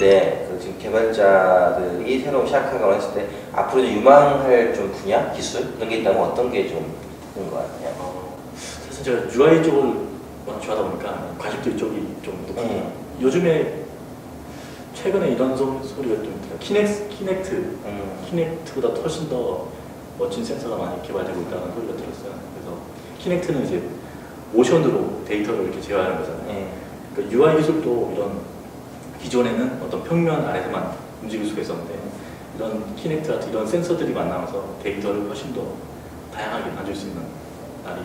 근데 그 지금 개발자들이 새로 시작하거나 했을 때 앞으로 유망할 좀 분야, 기술 이런 게 있다면 어떤 게 좀 있는 것 같아요? 사실 제가 UI 쪽을 워낙 좋아하다 보니까 관심도 이쪽이 좀 높고 요즘에 최근에 이런 소리가 좀 들어요. 키넥트보다 훨씬 더 멋진 센서가 많이 개발되고 있다는 소리가 들었어요. 그래서 키넥트는 이제 모션으로 데이터를 이렇게 제어하는 거잖아요. 그러니까 UI 기술도 이런 기존에는 어떤 평면 아래서만 움직일 수가 있었는데 이런 키넥트 같은 이런 센서들이 만나면서 데이터를 훨씬 더 다양하게 만들 수 있는 날이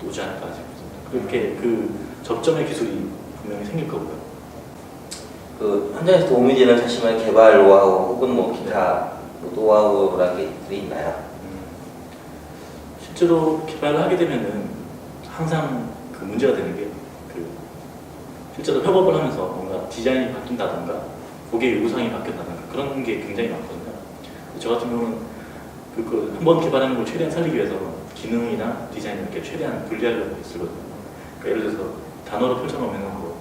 오지 않을까 싶습니다. 그렇게 그 접점의 기술이 분명히 생길 거고요. 그 현장에서 도움이 되는 자신만의 개발 노하우 혹은 뭐 기타 노하우라는 게 있나요? 실제로 개발을 하게 되면은 항상 그 문제가 되는 게 그 실제로 협업을 하면서 뭔가 디자인이 바뀐다던가 고객 요구사항이 바뀐다던가 그런 게 굉장히 많거든요. 저 같은 경우는 그 한번 개발하는 걸 최대한 살리기 위해서 기능이나 디자인을 이렇게 최대한 분리하려고 쓰거든요. 그러니까 예를 들어서 단어로 펼쳐놓으면은 뭐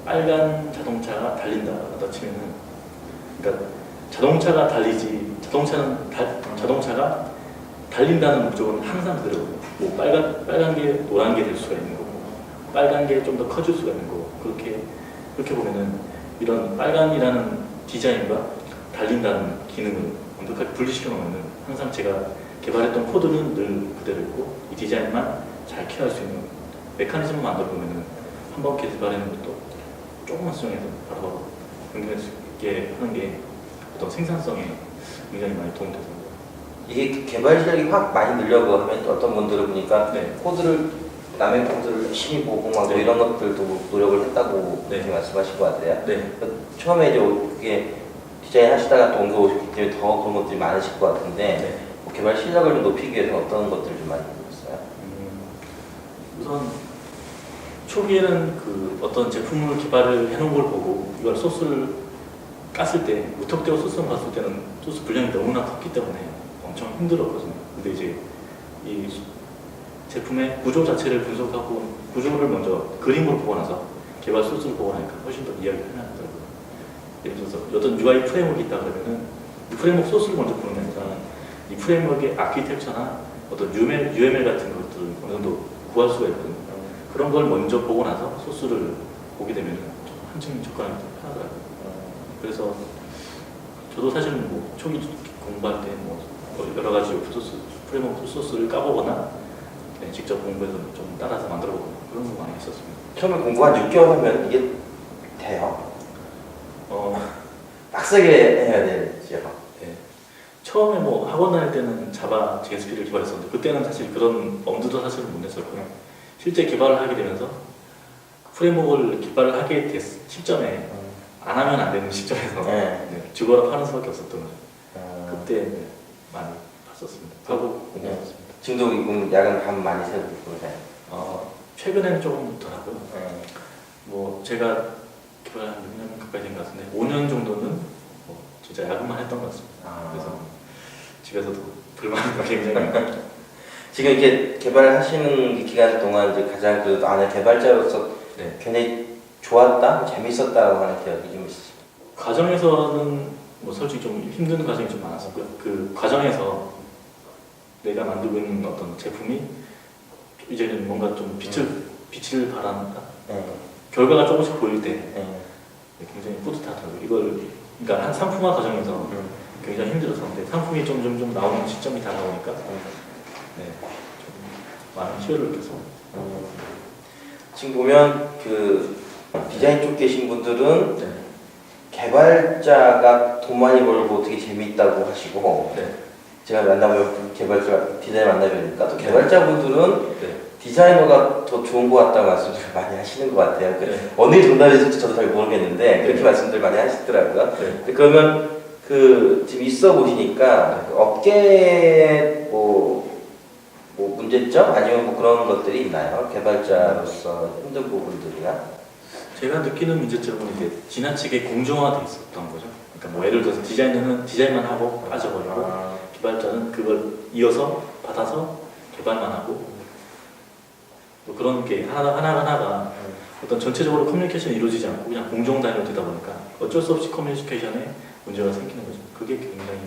빨간 자동차가 달린다라고 치면은 그러니까 자동차가 달리지 자동차가 달린다는 목적은 항상 그대로거든요. 뭐 빨간 게 노란 게 될 수가 있는 거고 빨간 게 좀 더 커질 수가 있는 거고 그렇게 보면은 이런 빨간이라는 디자인과 달린다는 기능을 완벽하게 분리시켜 놓으면은 항상 제가 개발했던 코드는 늘 그대로 있고 이 디자인만 잘 케어할 수 있는 메커니즘을 만들어 보면은 한번 개발하는 것도 조금만 수정해서 바로바로 변경할 수 있게 하는 게 어떤 생산성에 굉장히 많이 도움돼서 이게 개발 실력이 확 많이 늘려고 하면 또 어떤 분들을 보니까 코드를 남의 코드를 열심히 보고 막 뭐 이런 것들도 노력을 했다고 그렇게 말씀하신 것 같아요. 그러니까 처음에 이제 그게 디자인 하시다가 또 옮겨오셨기 때문에 더 그런 것들이 많으실 것 같은데 뭐 개발 실력을 좀 높이기 위해서 어떤 것들을 좀 많이 배웠어요? 우선 초기에는 그 어떤 제품을 개발을 해놓은 걸 보고 이걸 소스를 깠을 때 무턱대고 소스를 갔을 때는 소스 분량이 너무나 컸기 때문에 엄청 힘들었거든요. 근데 이제 이 제품의 구조 자체를 분석하고 구조를 먼저 그림으로 보고 나서 개발 소스를 보고 나니까 훨씬 더 이해하기 편하더라고요. 예를 들어서 어떤 UI 프레임워크가 있다 그러면은 이 프레임워크 소스를 먼저 보는 게 아니라 이 프레임워크의 아키텍처나 어떤 UML 같은 것들을 어느 정도 구할 수가 있거든요. 그런 걸 먼저 보고 나서 소스를 보게 되면 한층 접근하기 좀 편하더라고요. 그래서 저도 사실 뭐 초기 공부할 때 뭐 여러 가지 오픈소스 프레임워크 소스를 까보거나 직접 공부해서 좀 따라서 만들어보고 그런 거 많이 했었습니다. 처음에 공부 한 6개월 하면 이게 돼요? 빡세게 해야 되죠? 네. 처음에 뭐 학원 다닐 때는 자바 JSP를 개발했었는데 그때는 사실 그런 엄두도 사실은 못 냈었고요. 실제 개발을 하게 되면서 프레임워크를 개발을 하게 됐 시점에 안 하면 안 되는 시점에서 죽어라 파는 수밖에 없었던 거죠. 그때 많이 봤었습니다. 하고 공부했습니다. 지금도 이분 야간 밤 많이 새고 그러세요? 최근에는 조금 덜하고요. 뭐 제가 개발한 6년 가까이 된 것 같은데 5년 정도는 뭐 진짜 야근만 했던 것 같습니다. 그래서 집에서도 불만이 굉장히 많고 지금 이렇게 개발하시는 기간 동안 이제 가장 그 안에 개발자로서 굉장히 좋았다, 재밌었다고 하는 기억이 좀 있으시죠? 과정에서는 뭐 솔직히 좀 힘든 과정이 좀 많았었고요. 그 과정에서 내가 만들고 있는 어떤 제품이 이제는 뭔가 좀 빛을 발한다. 결과가 조금씩 보일 때 굉장히 뿌듯하더라고요. 이걸 그러니까 한 상품화 과정에서 굉장히 힘들었었는데 상품이 좀 나오는 시점이 다가오니까 좀 많은 희열을 느꼈습니다. 지금 보면 그 디자인 쪽 계신 분들은 개발자가 돈 많이 벌고 되게 재미있다고 하시고 제가 만나면 개발자 디자인 만나보니까 또 개발자분들은 디자이너가 더 좋은 것 같다는 말씀들 많이 하시는 것 같아요. 어느 정답이 있을지 저도 잘 모르겠는데 그렇게 말씀들 많이 하시더라고요. 그러면 그 지금 있어 보시니까 그 업계 뭐 문제점 아니면 뭐 그런 것들이 있나요? 개발자로서 힘든 부분들이나? 제가 느끼는 문제점은 이제 지나치게 공정화돼 있었던 거죠. 그러니까 뭐 예를 들어서 디자이너는 디자인만 하고 빠져버리고 개발자는 그걸 이어서 받아서 개발만 하고 또 그런 게 하나하나가 어떤 전체적으로 커뮤니케이션이 이루어지지 않고 그냥 공정 단위로 되다 보니까 어쩔 수 없이 커뮤니케이션에 문제가 생기는 거죠. 그게 굉장히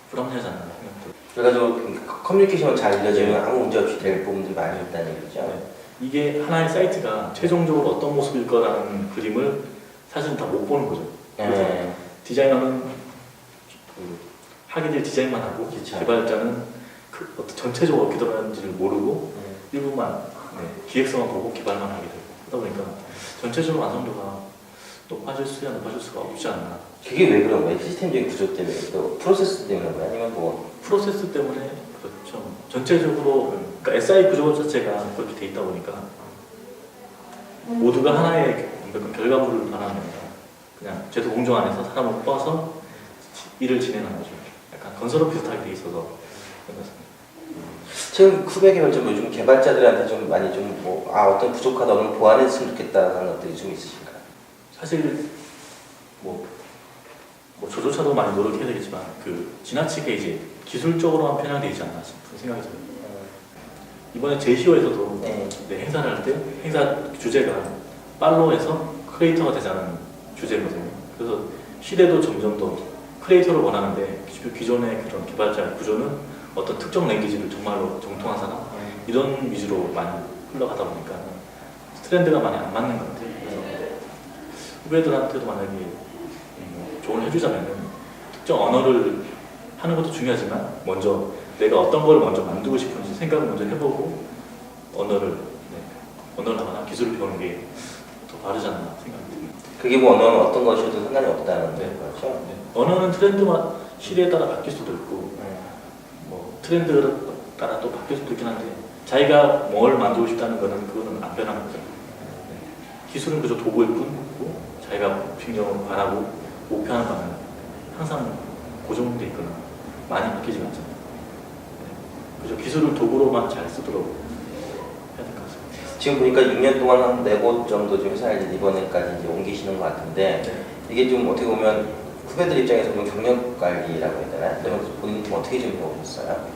불합리하지 않나 생각합니다. 그래가지고 커뮤니케이션을 잘 이루어지면 아무 문제 없이 될 부분들이 많이 있다는 얘기죠. 네. 이게 하나의 사이트가 최종적으로 어떤 모습일 거라는 그림을 사실은 다 못 보는 거죠. 그래서 디자이너는 그 하게 될 디자인만 하고 그쵸. 개발자는 그 어떤 전체적으로 어떻게 돌아가는지를 모르고 일부만 기획서만 보고 개발만 하게 되고 그러다 보니까 전체적으로 완성도가 높아질 수가 없지 않나. 그게 왜 그런 거예요? 시스템적인 구조 때문에, 또 프로세스 때문에 그런 거예요? 아니면 뭐 프로세스 때문에 그렇죠. 전체적으로 그러니까 SI 구조 자체가 그렇게 돼 있다 보니까 모두가 하나의 완벽한 결과물을 바라는 그냥 제도 공정 안에서 사람을 뽑아서 일을 진행하는 거죠. 약간 건설업 비슷하게 돼 있어서 그런 것 같습니다. 지금 후배 개발자 요즘 개발자들한테 좀 많이 좀 뭐 어떤 부족하다, 오늘 보완했으면 좋겠다는 것들이 좀 있으신가요? 사실 뭐 저조차도 많이 노력해야 되겠지만 그 지나치게 이제 기술적으로만 편향되어 있지 않나 싶은 생각이 들어요. 이번에 제시오에서도 행사를 할 때 행사 주제가 팔로우에서 크리에이터가 되자는 주제거든요. 그래서 시대도 점점 더 크리에이터를 원하는데 기존의 그런 개발자 구조는 어떤 특정 랭귀지를 정말로 정통한 사람 이런 위주로 많이 흘러가다 보니까 트렌드가 많이 안 맞는 것 같아요. 그래서 후배들한테도 만약에 조언을 해주자면 특정 언어를 하는 것도 중요하지만 먼저 내가 어떤 걸 먼저 만들고 싶은지 생각을 먼저 해보고 언어를 하거나 기술을 배우는 게 더 바르지 않나 생각이 듭니다. 그게 뭐 언어는 어떤 것이어도 상관이 없다는 거죠? 언어는 트렌드와 시대에 따라 바뀔 수도 있고 뭐 트렌드에 따라 또 바뀔 수도 있긴 한데 자기가 뭘 만들고 싶다는 거는 그거는 안 변하는 거죠. 기술은 그저 도구일 뿐이고 자기가 평정으로 바라고 목표하는 바는 항상 고정돼 있거나 많이 바뀌지 않잖아요. 그저 기술을 도구로만 잘 쓰도록 해야 될 것 같습니다. 지금 보니까 6년 동안 한 4곳 정도 좀 회사를 이번에까지 이제 옮기시는 것 같은데 이게 좀 어떻게 보면 후배들 입장에서 좀 경력 관리라고 해야 되나요? 그러면 본인이 좀 어떻게 좀 해오셨어요?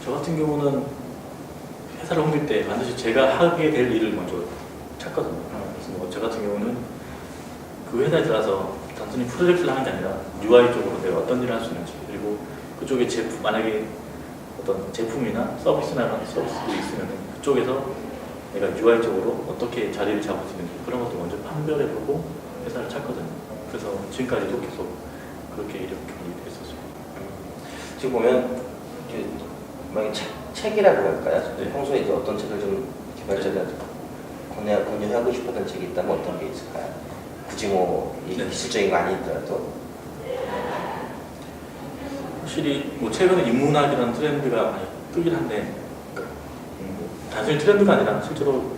저 같은 경우는 회사를 옮길 때 반드시 제가 하게 될 일을 먼저 찾거든요. 그래서 뭐 저 같은 경우는 그 회사에 들어가서 단순히 프로젝트를 하는 게 아니라 UI 쪽으로 내가 어떤 일을 할 수 있는지 그리고 그쪽에 제품 만약에 어떤 제품이나 서비스도 있으면 그쪽에서 내가 UI 쪽으로 어떻게 자리를 잡을 수 있는지 그런 것도 먼저 판별해보고 회사를 찾거든요. 그래서 지금까지도 계속 그렇게 이렇게 했었어요. 지금 보면 만약 책이라고 할까요? 평소에 이제 어떤 책을 좀 개발자들한테 권유하고 싶었던 책이 있다면 어떤 게 있을까요? 굳이 뭐 기술적인 거 아니더라도 확실히 뭐 최근에 인문학이라는 트렌드가 많이 뜨긴 한데 단순히 트렌드가 아니라 실제로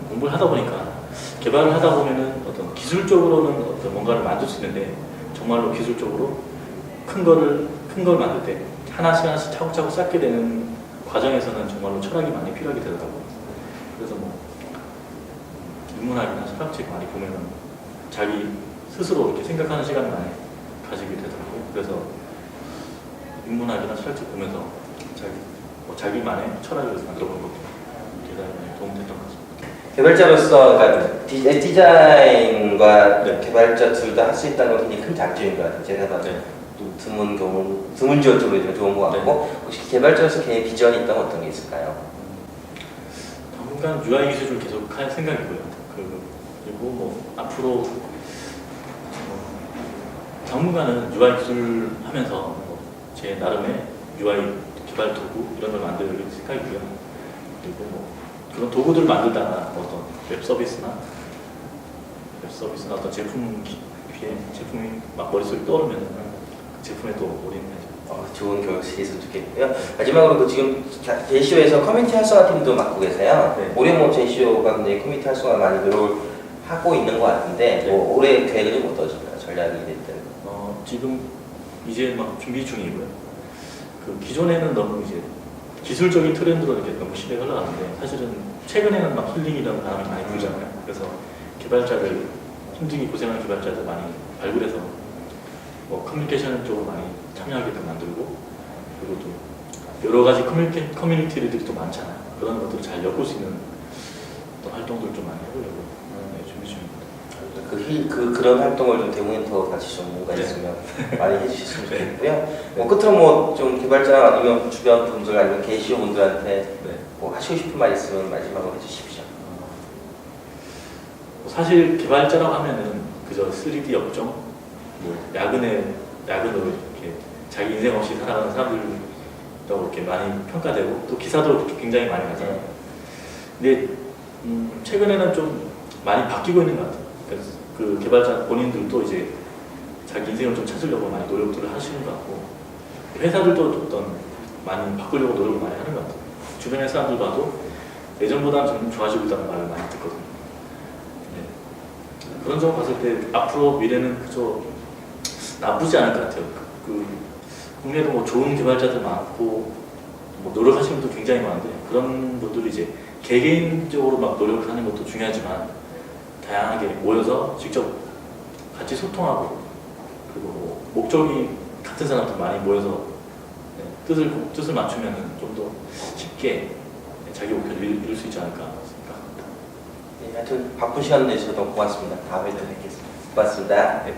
공부를 하다 보니까 개발을 하다 보면은 어떤 기술적으로는 어떤 뭔가를 만들 수 있는데 정말로 기술적으로 큰 걸 만들 때 하나씩 차곡차곡 쌓게 되는 과정에서는 정말로 철학이 많이 필요하게 되더라고요. 그래서 뭐 인문학이나 철학책 많이 보면은 자기 스스로 이렇게 생각하는 시간을 많이 가지게 되더라고요. 그래서 인문학이나 철학책 보면서 자기만의 철학을 만들어보는 것도 대단히 도움됐던 것 같습니다. 개발자로서 그러니까 디자인과 개발자 둘 다 할 수 있다는 건 굉장히 큰 장점인 것 같아요. 제가 봐도 드문 지원적으로 좀 좋은 것 같고 혹시 개발자로서 개인 비전이 있다면 어떤 게 있을까요? 당분간 UI 기술을 계속 할 생각이고요. 그리고 뭐 앞으로 당분간은 UI 기술 하면서 제 나름의 UI 개발 도구 이런 걸 만들 생각이고요. 그리고 뭐 그런 도구들을 만들다가 어떤 웹 서비스나 어떤 제품이 막 머릿속에 떠오르면 그 제품에 또 올인해야죠. 좋은 교육실이 있으면 좋겠고요. 마지막으로 지금 제시오에서 커뮤니티 활성화 팀도 맡고 계세요. 올해 뭐 제시오가 굉장히 커뮤니티 활성화 많이 노력하고 있는 것 같은데 뭐 올해 계획은 좀 어떠신가요? 전략이 됐든. 지금 이제 막 준비 중이고요. 그 기존에는 너무 이제 기술적인 트렌드로 이렇게 너무 시대가 흘러가는데 사실은 최근에는 막 힐링이라는 바람이 많이 불잖아요. 그래서 개발자들 힘들게 고생하는 개발자들 많이 발굴해서 뭐 커뮤니케이션 쪽으로 많이 참여하게끔 만들고 그리고 또 여러 가지 커뮤니티들이 또 많잖아요. 그런 것들을 잘 엮을 수 있는 어떤 활동들을 좀 많이 해보려고 준비 중입니다. 그런 활동을 좀 데모니터 같이 좀 뭔가 네. 있으면 많이 해주셨으면 좋겠고요. 뭐 끝으로 뭐 좀 개발자 아니면 주변 분들 아니면 게시오 분들한테 뭐 하시고 싶은 말 있으면 마지막으로 해주십시오. 사실 개발자라고 하면은 그저 3D 업종, 뭐 야근으로 이렇게 자기 인생 없이 살아가는 사람들도 이렇게 많이 평가되고 또 기사도 굉장히 많이 나잖아요. 근데 최근에는 좀 많이 바뀌고 있는 것 같아요. 그래서 그 개발자 본인들도 이제 자기 인생을 좀 찾으려고 많이 노력들을 하시는 것 같고 회사들도 어떤 많이 바꾸려고 노력을 많이 하는 것 같아요. 주변의 사람들 봐도 예전보다는 좀 좋아지고 있다는 말을 많이 듣거든요. 네. 그런 점 봤을 때 앞으로 미래는 그저 나쁘지 않을 것 같아요. 국내에도 뭐 좋은 개발자들 많고 뭐 노력하시는 분도 굉장히 많은데 그런 분들이 이제 개개인적으로 막 노력을 하는 것도 중요하지만 다양하게 모여서 직접 같이 소통하고 그리고 뭐 목적이 같은 사람들 많이 모여서 뜻을 맞추면 좀 더 쉽게 자기 목표를 이룰 수 있지 않을까 생각합니다. 네, 하여튼 바쁜 시간 내주셔서 너무 고맙습니다. 다음에 또 뵙겠습니다. 고맙습니다. 네.